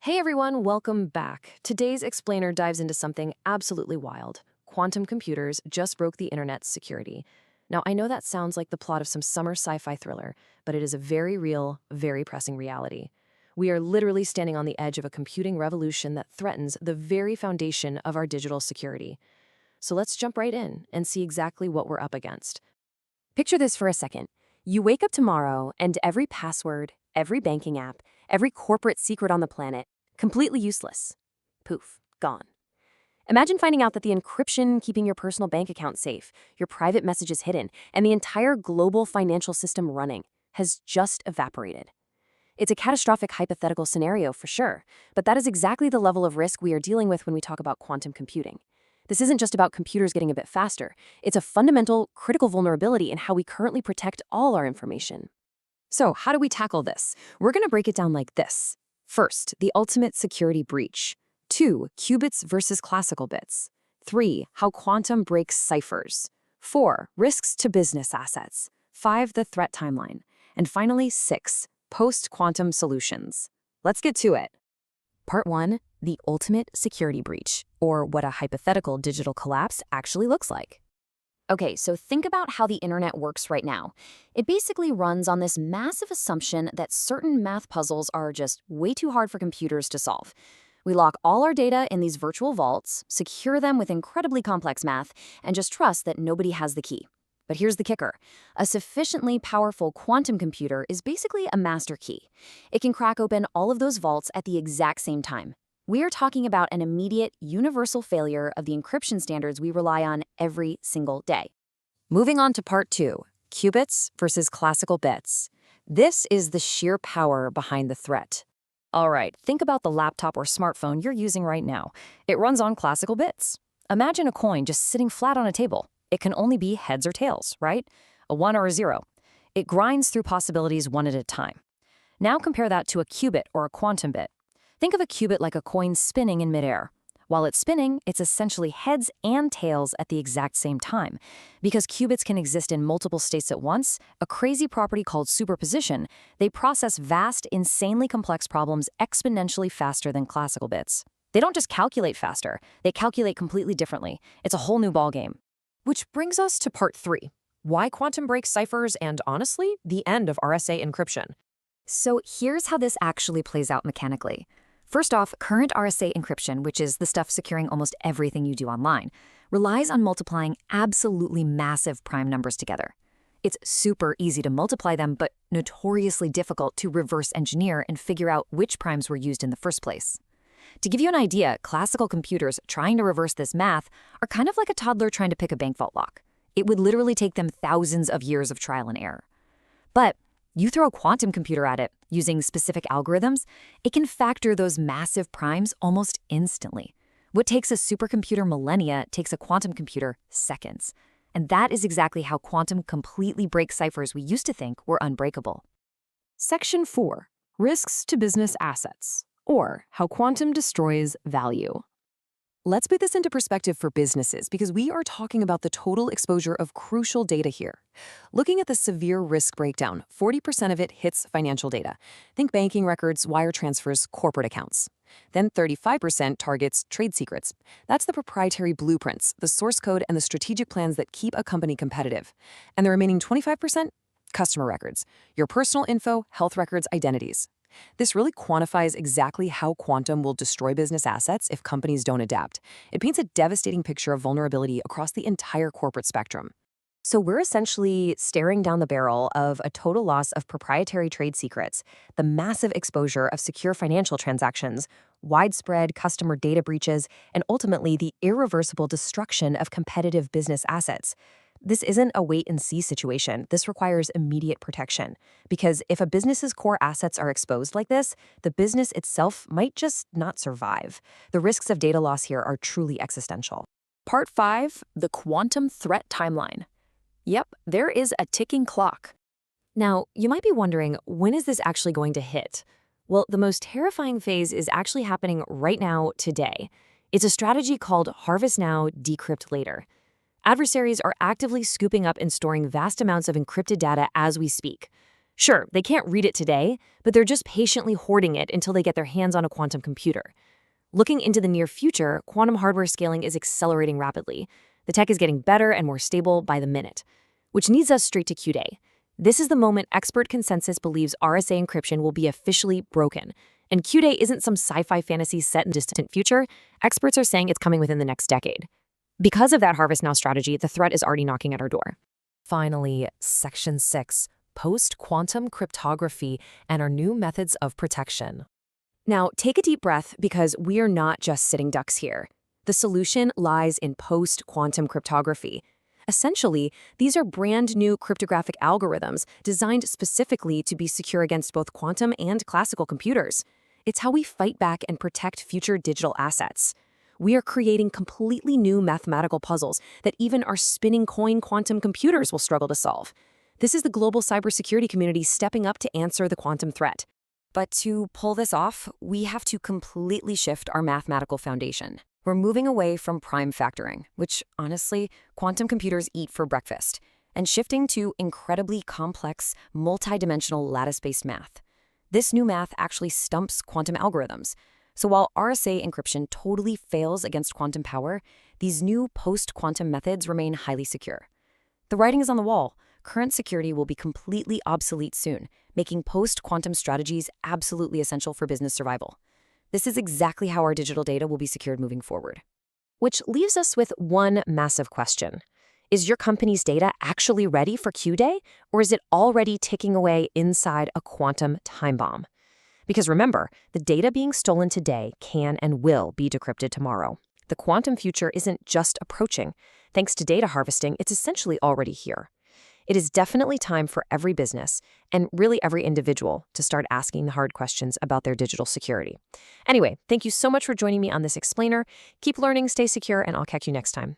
Hey everyone, welcome back. Today's explainer dives into something absolutely wild. Quantum computers just broke the internet's security. Now, I know that sounds like the plot of some summer sci-fi thriller, but it is a very real, very pressing reality. We are literally standing on the edge of a computing revolution that threatens the very foundation of our digital security. So let's jump right in and see exactly what we're up against. Picture this for a second. You wake up tomorrow and every password, every banking app, every corporate secret on the planet, completely useless. Poof, gone. Imagine finding out that the encryption keeping your personal bank account safe, your private messages hidden, and the entire global financial system running has just evaporated. It's a catastrophic hypothetical scenario for sure, but that is exactly the level of risk we are dealing with when we talk about quantum computing. This isn't just about computers getting a bit faster. It's a fundamental, critical vulnerability in how we currently protect all our information. So, how do we tackle this? We're going to break it down like this. First, the ultimate security breach. 2, qubits versus classical bits. 3, how quantum breaks ciphers. 4, risks to business assets. 5, the threat timeline. And finally, 6, post-quantum solutions. Let's get to it. Part 1, the ultimate security breach, or what a hypothetical digital collapse actually looks like. Okay, so think about how the internet works right now. It basically runs on this massive assumption that certain math puzzles are just way too hard for computers to solve. We lock all our data in these virtual vaults, secure them with incredibly complex math, and just trust that nobody has the key. But here's the kicker. A sufficiently powerful quantum computer is basically a master key. It can crack open all of those vaults at the exact same time. We are talking about an immediate, universal failure of the encryption standards we rely on every single day. Moving on to part 2, qubits versus classical bits. This is the sheer power behind the threat. All right, think about the laptop or smartphone you're using right now. It runs on classical bits. Imagine a coin just sitting flat on a table. It can only be heads or tails, right? A 1 or a 0. It grinds through possibilities one at a time. Now compare that to a qubit or a quantum bit. Think of a qubit like a coin spinning in midair. While it's spinning, it's essentially heads and tails at the exact same time. Because qubits can exist in multiple states at once, a crazy property called superposition, they process vast, insanely complex problems exponentially faster than classical bits. They don't just calculate faster, they calculate completely differently. It's a whole new ballgame. Which brings us to part 3, why quantum breaks ciphers and, honestly, the end of RSA encryption. So here's how this actually plays out mechanically. First off, current RSA encryption, which is the stuff securing almost everything you do online, relies on multiplying absolutely massive prime numbers together. It's super easy to multiply them, but notoriously difficult to reverse engineer and figure out which primes were used in the first place. To give you an idea, classical computers trying to reverse this math are kind of like a toddler trying to pick a bank vault lock. It would literally take them thousands of years of trial and error. But you throw a quantum computer at it, using specific algorithms, it can factor those massive primes almost instantly. What takes a supercomputer millennia takes a quantum computer seconds. And that is exactly how quantum completely breaks ciphers we used to think were unbreakable. Section 4, risks to business assets, or how quantum destroys value. Let's put this into perspective for businesses because we are talking about the total exposure of crucial data here. Looking at the severe risk breakdown, 40% of it hits financial data. Think banking records, wire transfers, corporate accounts. Then 35% targets trade secrets. That's the proprietary blueprints, the source code, and the strategic plans that keep a company competitive. And the remaining 25%? Customer records, your personal info, health records, identities. This really quantifies exactly how quantum will destroy business assets if companies don't adapt. It paints a devastating picture of vulnerability across the entire corporate spectrum. So we're essentially staring down the barrel of a total loss of proprietary trade secrets, the massive exposure of secure financial transactions, widespread customer data breaches, and ultimately the irreversible destruction of competitive business assets. This isn't a wait-and-see situation. This requires immediate protection. Because if a business's core assets are exposed like this, the business itself might just not survive. The risks of data loss here are truly existential. Part 5, the quantum threat timeline. Yep, there is a ticking clock. Now, you might be wondering, when is this actually going to hit? Well, the most terrifying phase is actually happening right now, today. It's a strategy called harvest now, decrypt later. Adversaries are actively scooping up and storing vast amounts of encrypted data as we speak. Sure, they can't read it today, but they're just patiently hoarding it until they get their hands on a quantum computer. Looking into the near future, quantum hardware scaling is accelerating rapidly. The tech is getting better and more stable by the minute, which leads us straight to Q-Day. This is the moment expert consensus believes RSA encryption will be officially broken. And Q-Day isn't some sci-fi fantasy set in the distant future. Experts are saying it's coming within the next decade. Because of that Harvest Now strategy, the threat is already knocking at our door. Finally, Section 6, Post-Quantum Cryptography and our new methods of protection. Now, take a deep breath because we are not just sitting ducks here. The solution lies in post-quantum cryptography. Essentially, these are brand new cryptographic algorithms designed specifically to be secure against both quantum and classical computers. It's how we fight back and protect future digital assets. We are creating completely new mathematical puzzles that even our spinning coin quantum computers will struggle to solve. This is the global cybersecurity community stepping up to answer the quantum threat. But to pull this off, we have to completely shift our mathematical foundation. We're moving away from prime factoring, which, honestly, quantum computers eat for breakfast, and shifting to incredibly complex, multidimensional lattice-based math. This new math actually stumps quantum algorithms. So while RSA encryption totally fails against quantum power, these new post-quantum methods remain highly secure. The writing is on the wall. Current security will be completely obsolete soon, making post-quantum strategies absolutely essential for business survival. This is exactly how our digital data will be secured moving forward. Which leaves us with one massive question. Is your company's data actually ready for Q-Day, or is it already ticking away inside a quantum time bomb? Because remember, the data being stolen today can and will be decrypted tomorrow. The quantum future isn't just approaching. Thanks to data harvesting, it's essentially already here. It is definitely time for every business, and really every individual, to start asking the hard questions about their digital security. Anyway, thank you so much for joining me on this explainer. Keep learning, stay secure, and I'll catch you next time.